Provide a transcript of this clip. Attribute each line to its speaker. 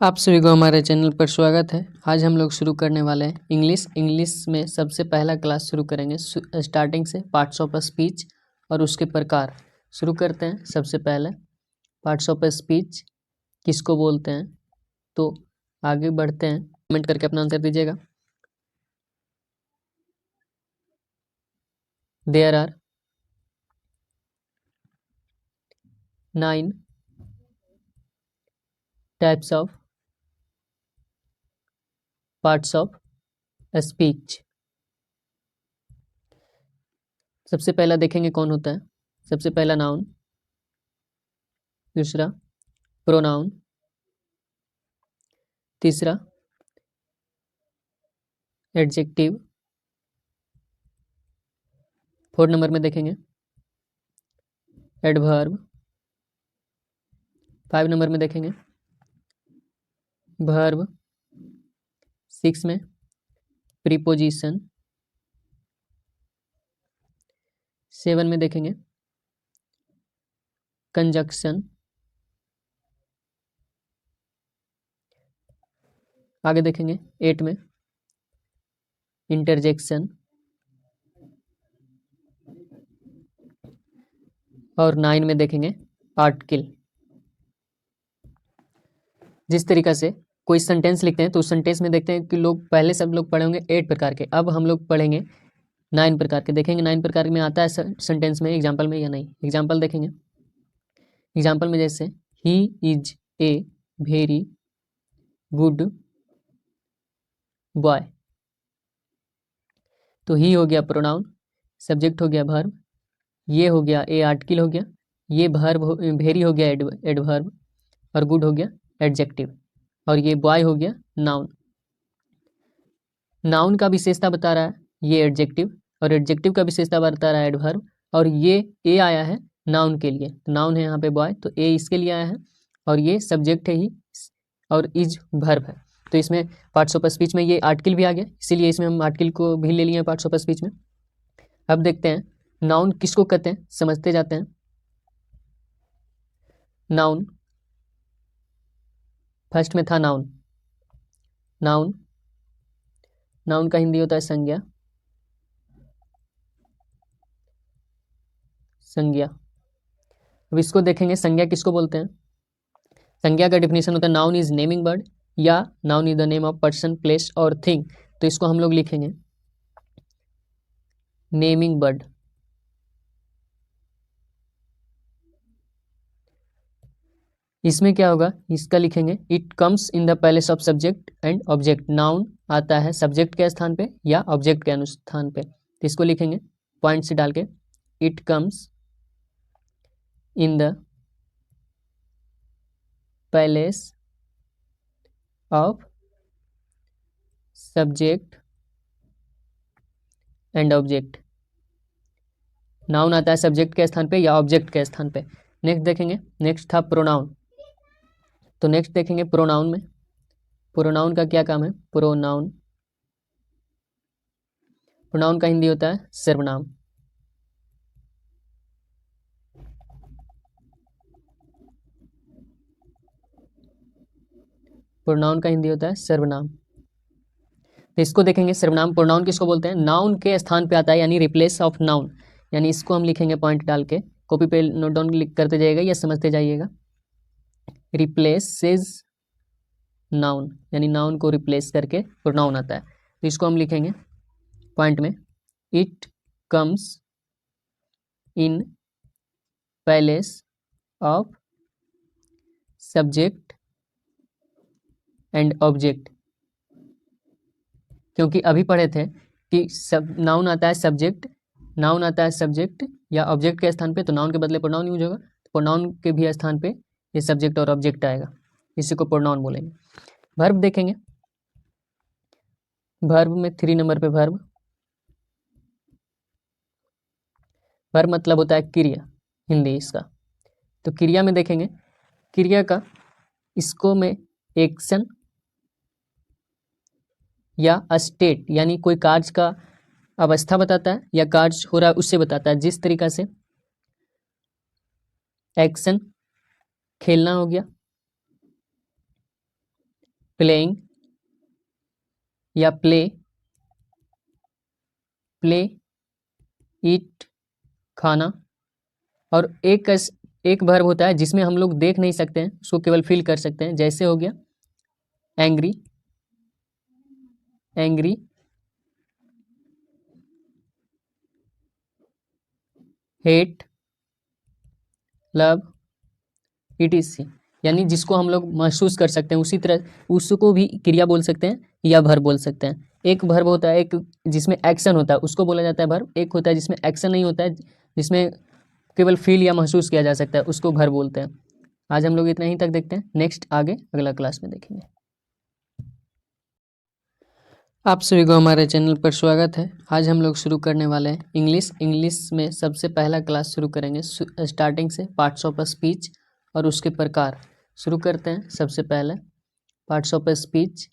Speaker 1: आप सभी को हमारे चैनल पर स्वागत है। आज हम लोग शुरू करने वाले हैं इंग्लिश में सबसे पहला क्लास शुरू करेंगे स्टार्टिंग से पार्ट्स ऑफ स्पीच और उसके प्रकार। शुरू करते हैं। सबसे पहले पार्ट्स ऑफ स्पीच किसको बोलते हैं, तो आगे बढ़ते हैं। कमेंट करके अपना आंसर दीजिएगा। There are 9 types of parts of speech. सबसे पहला देखेंगे कौन होता है। सबसे पहला नाउन, दूसरा प्रोनाउन, तीसरा एडजेक्टिव, 4 नंबर में देखेंगे एडवर्ब, 5 नंबर में देखेंगे वर्ब, 6 में प्रीपोजिशन, 7 में देखेंगे कंजक्शन, आगे देखेंगे 8 में इंटरजेक्शन और 9 में देखेंगे आर्टिकल। जिस तरीका से कोई सेंटेंस लिखते हैं तो उस सेंटेंस में देखते हैं कि पहले सब लोग पढ़े होंगे 8 प्रकार के, अब हम लोग पढ़ेंगे 9 प्रकार के। देखेंगे 9 प्रकार में आता है सेंटेंस में एग्जाम्पल में या नहीं। एग्जाम्पल देखेंगे। एग्जाम्पल में जैसे he is a very good boy, तो ही हो गया प्रोनाउन, सब्जेक्ट हो गया वर्ब, ये हो गया ए आर्टिकल हो गया, ये वर्ब वेरी हो गया एडवर्ब और गुड हो गया एडजेक्टिव और ये बॉय हो गया नाउन। नाउन का विशेषता बता रहा है ये एडजेक्टिव और एडजेक्टिव का विशेषता बता रहा है एडवर्ब और ये ए आया है नाउन के लिए, तो नाउन है यहाँ पे बॉय, तो ए इसके लिए आया है और ये सब्जेक्ट है ही और इज वर्ब है। तो इसमें पार्ट्स ऑफ स्पीच में ये आर्टिकल भी आ गया, इसीलिए इसमें हम आर्टिकल को भी ले लिए पार्ट्स ऑफ स्पीच में। अब देखते हैं नाउन किसको कहते हैं, समझते जाते हैं। नाउन फर्स्ट में था नाउन। नाउन नाउन का हिंदी होता है संज्ञा। संज्ञा, अब इसको देखेंगे संज्ञा किसको बोलते हैं। संज्ञा का डिफिनेशन होता है नाउन इज नेमिंग वर्ड या noun is the name of person place और थिंग। तो इसको हम लोग लिखेंगे नेमिंग वर्ड। इसमें क्या होगा, इसका लिखेंगे it comes in the place of subject and object. Noun आता है सब्जेक्ट के स्थान पे या ऑब्जेक्ट के अनुस्थान पे, तो इसको लिखेंगे पॉइंट से डाल के it comes in the place of subject and object. Noun आता है सब्जेक्ट के स्थान पे या ऑब्जेक्ट के स्थान पे। नेक्स्ट देखेंगे, नेक्स्ट था प्रोनाउन, तो नेक्स्ट देखेंगे प्रोनाउन में। प्रोनाउन का क्या काम है। प्रोनाउन प्रोनाउन का हिंदी होता है सर्वनाम। प्रोनाउन का हिंदी होता है सर्वनाम, तो इसको देखेंगे सर्वनाम। प्रोनाउन किसको बोलते हैं, नाउन के स्थान पे आता है यानी रिप्लेस ऑफ नाउन, यानी इसको हम लिखेंगे पॉइंट डाल के, कॉपी पे नोट डाउन करते जाइएगा या समझते जाइएगा। रिप्लेसेस नाउन, यानी नाउन को रिप्लेस करके प्रोनाउन आता है, तो इसको हम लिखेंगे पॉइंट में it comes in place of subject and object. क्योंकि अभी पढ़े थे कि सब नाउन आता है सब्जेक्ट, नाउन आता है सब्जेक्ट या ऑब्जेक्ट के स्थान पे, तो नाउन के बदले प्रोनाउन यूज होगा, तो प्रोनाउन के भी स्थान पे ये सब्जेक्ट और ऑब्जेक्ट आएगा, इसी को प्रोनाउन बोलेंगे। वर्ब देखेंगे। वर्ब में 3 नंबर पे वर्ब। वर्ब मतलब होता है क्रिया, हिंदी इसका। तो क्रिया में देखेंगे, क्रिया का इसको में एक्शन या स्टेट यानी कोई कार्य का अवस्था बताता है या कार्य हो रहा है उससे बताता है। जिस तरीका से एक्शन खेलना हो गया, प्लेइंग या प्ले, प्ले, ईट खाना, और एक वर्ब होता है जिसमें हम लोग देख नहीं सकते हैं, उसको केवल फील कर सकते हैं, जैसे हो गया angry, angry, hate, love, etc, यानी जिसको हम लोग महसूस कर सकते हैं, उसी तरह उसको भी क्रिया बोल सकते हैं या वर्ब बोल सकते हैं। एक वर्ब होता है, एक जिसमें एक्शन होता है उसको बोला जाता है वर्ब, एक होता है जिसमें एक्शन नहीं होता है, जिसमें केवल फील या महसूस किया जा सकता है, उसको वर्ब बोलते हैं। आज हम लोग इतना ही तक देखते हैं, नेक्स्ट आगे अगला क्लास में देखेंगे। आप सभी को हमारे चैनल पर स्वागत है। आज हम लोग शुरू करने वाले हैं इंग्लिश में सबसे पहला क्लास शुरू करेंगे स्टार्टिंग से, पार्ट्स ऑफ स्पीच और उसके प्रकार। शुरू करते हैं। सबसे पहले पार्ट्स ऑफ स्पीच,